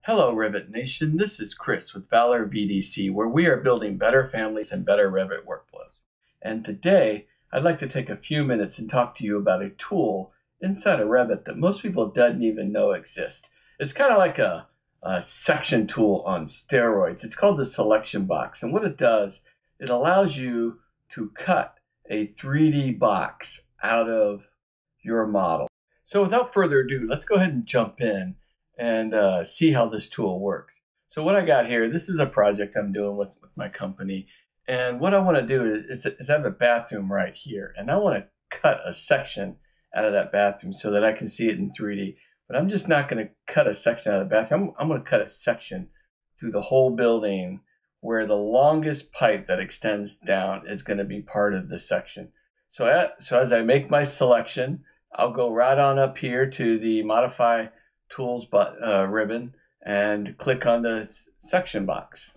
Hello, Revit Nation. This is Chris with ValorVDC, where we are building better families and better Revit workflows. And today, I'd like to take a few minutes and talk to you about a tool inside of Revit that most people don't even know exists. It's kind of like a section tool on steroids. It's called the Selection Box. And what it does, it allows you to cut a 3D box out of your model. So without further ado, let's go ahead and jump in and see how this tool works. So what I got here, this is a project I'm doing with my company. And what I want to do is I have a bathroom right here. And I want to cut a section out of that bathroom so that I can see it in 3D. But I'm just not going to cut a section out of the bathroom. I'm going to cut a section through the whole building where the longest pipe that extends down is going to be part of the section. So as I make my selection, I'll go right on up here to the Modify Tools ribbon and click on the section box.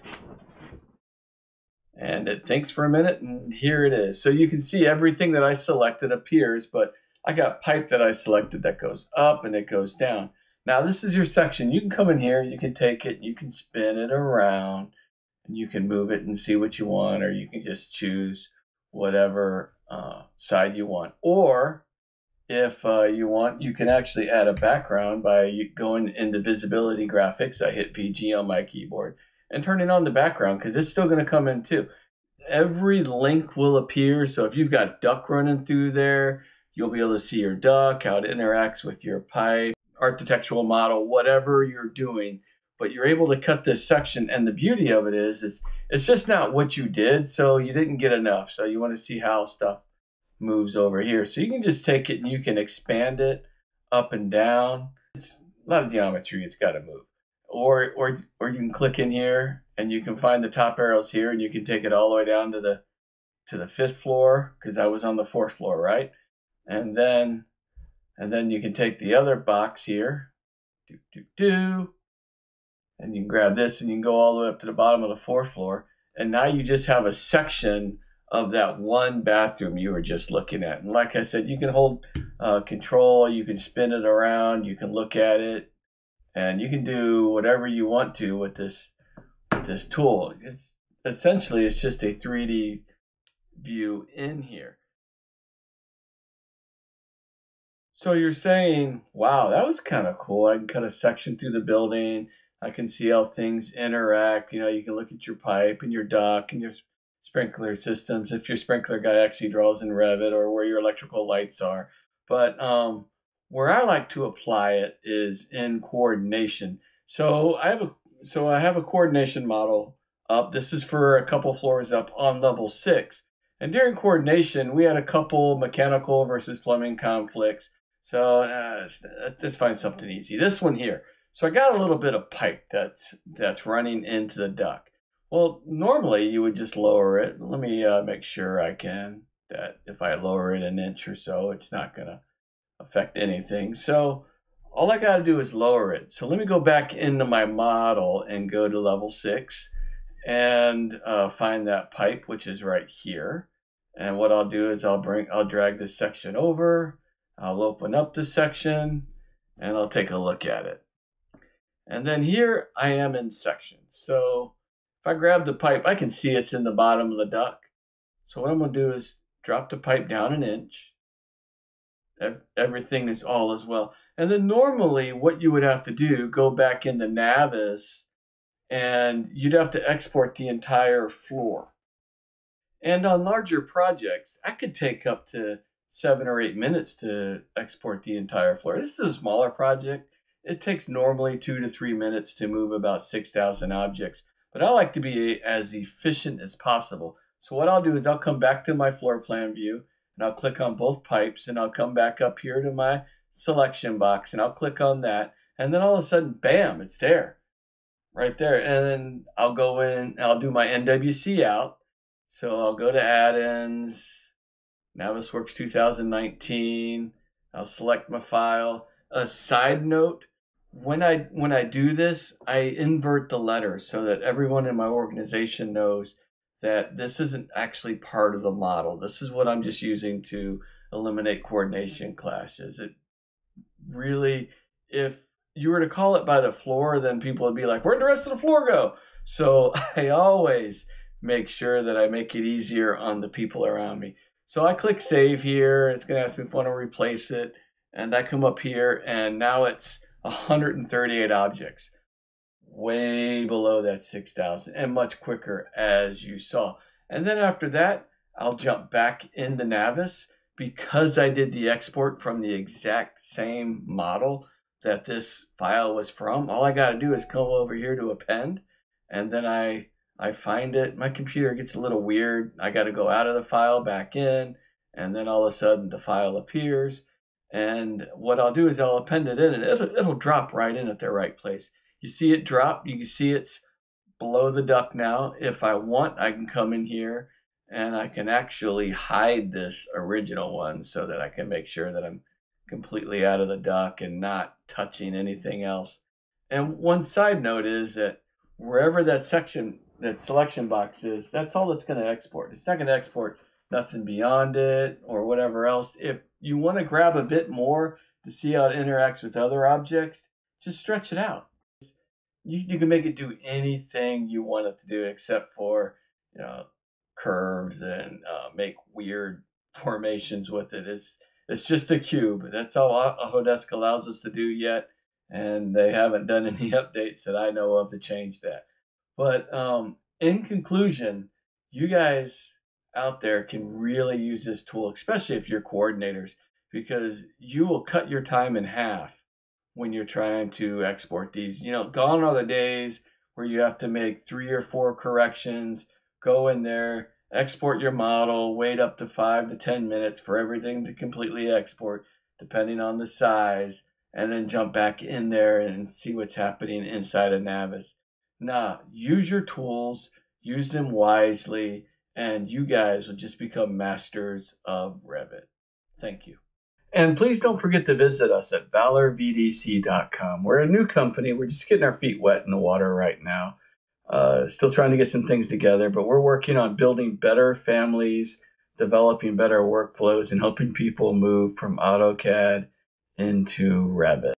And it thinks for a minute, and here it is. So you can see everything that I selected appears, but I got pipe that I selected that goes up and it goes down. Now this is your section. You can come in here, you can take it, you can spin it around, and you can move it and see what you want, or you can just choose whatever side you want. Or if you want, you can actually add a background by going into visibility graphics. I hit VG on my keyboard and turning on the background because it's still going to come in too. Every link will appear. So if you've got duct running through there, you'll be able to see your duct, how it interacts with your pipe, architectural model, whatever you're doing. But you're able to cut this section. And the beauty of it is it's just not what you did. So you didn't get enough. So you want to see how stuff moves over here. So you can just take it and you can expand it up and down. It's a lot of geometry, it's got to move. Or you can click in here and you can find the top arrows here and you can take it all the way down to the 5th floor, because I was on the 4th floor, right? And then you can take the other box here, and you can grab this and you can go all the way up to the bottom of the 4th floor. And now you just have a section of that one bathroom you were just looking at. And like I said, you can hold control, you can spin it around, you can look at it, and you can do whatever you want to with this tool. It's just a 3D view in here. So you're saying, wow, that was kind of cool. I can cut a section through the building. I can see how things interact. You know, you can look at your pipe and your duct and your sprinkler systems, if your sprinkler guy actually draws in Revit, or where your electrical lights are. But where I like to apply it is in coordination. So I have a coordination model up. This is for a couple floors up on level 6. And during coordination, we had a couple mechanical versus plumbing conflicts. So let's find something easy. This one here. So I got a little bit of pipe that's running into the duct. Well, normally you would just lower it. Let me make sure that if I lower it an inch or so, it's not going to affect anything. So all I got to do is lower it. So let me go back into my model and go to level 6 and find that pipe, which is right here. And what I'll do is I'll drag this section over. I'll open up this section and I'll take a look at it. And then here I am in sections. So if I grab the pipe, I can see it's in the bottom of the duct. So what I'm going to do is drop the pipe down an inch. Everything is all as well. And then normally what you would have to do, go back into Navis, and you'd have to export the entire floor. And on larger projects, that could take up to 7 or 8 minutes to export the entire floor. This is a smaller project. It takes normally 2 to 3 minutes to move about 6,000 objects. But I like to be as efficient as possible. So what I'll do is I'll come back to my floor plan view and I'll click on both pipes and I'll come back up here to my selection box and I'll click on that. And then all of a sudden, bam, it's there, right there. And then I'll go in, I'll do my NWC out. So I'll go to add-ins, Navisworks 2019. I'll select my file. A side note, when I do this, I invert the letters so that everyone in my organization knows that this isn't actually part of the model. This is what I'm just using to eliminate coordination clashes. It really, if you were to call it by the floor, then people would be like, where'd the rest of the floor go? So I always make sure that I make it easier on the people around me. So I click save here. It's going to ask me if I want to replace it. And I come up here, and now it's 138 objects, way below that 6,000 and much quicker, as you saw. And then after that, I'll jump back into Navis because I did the export from the exact same model that this file was from. All I got to do is come over here to Append, and then I find it. My computer gets a little weird. I got to go out of the file, back in, and then all of a sudden the file appears. And what I'll do is I'll append it in, and it'll drop right in at the right place. You see it drop. You can see it's below the duct now. If I want, I can come in here and I can actually hide this original one so that I can make sure that I'm completely out of the duct and not touching anything else. And one side note is that wherever that selection box is, that's all it's going to export. It's not going to export nothing beyond it or whatever else. If you want to grab a bit more to see how it interacts with other objects, just stretch it out. You can make it do anything you want it to do except for, curves and make weird formations with it. It's just a cube. That's all Autodesk allows us to do yet, and they haven't done any updates that I know of to change that. But in conclusion, you guys out there can really use this tool, especially if you're coordinators, because you will cut your time in half when you're trying to export these. Gone are the days where you have to make 3 or 4 corrections, go in there, export your model, wait up to 5 to 10 minutes for everything to completely export, depending on the size, and then jump back in there and see what's happening inside of Navis. Nah, use your tools, use them wisely, and you guys will just become masters of Revit. Thank you. And please don't forget to visit us at ValorVDC.com. We're a new company. We're just getting our feet wet in the water right now. Still trying to get some things together, but we're working on building better families, developing better workflows, and helping people move from AutoCAD into Revit.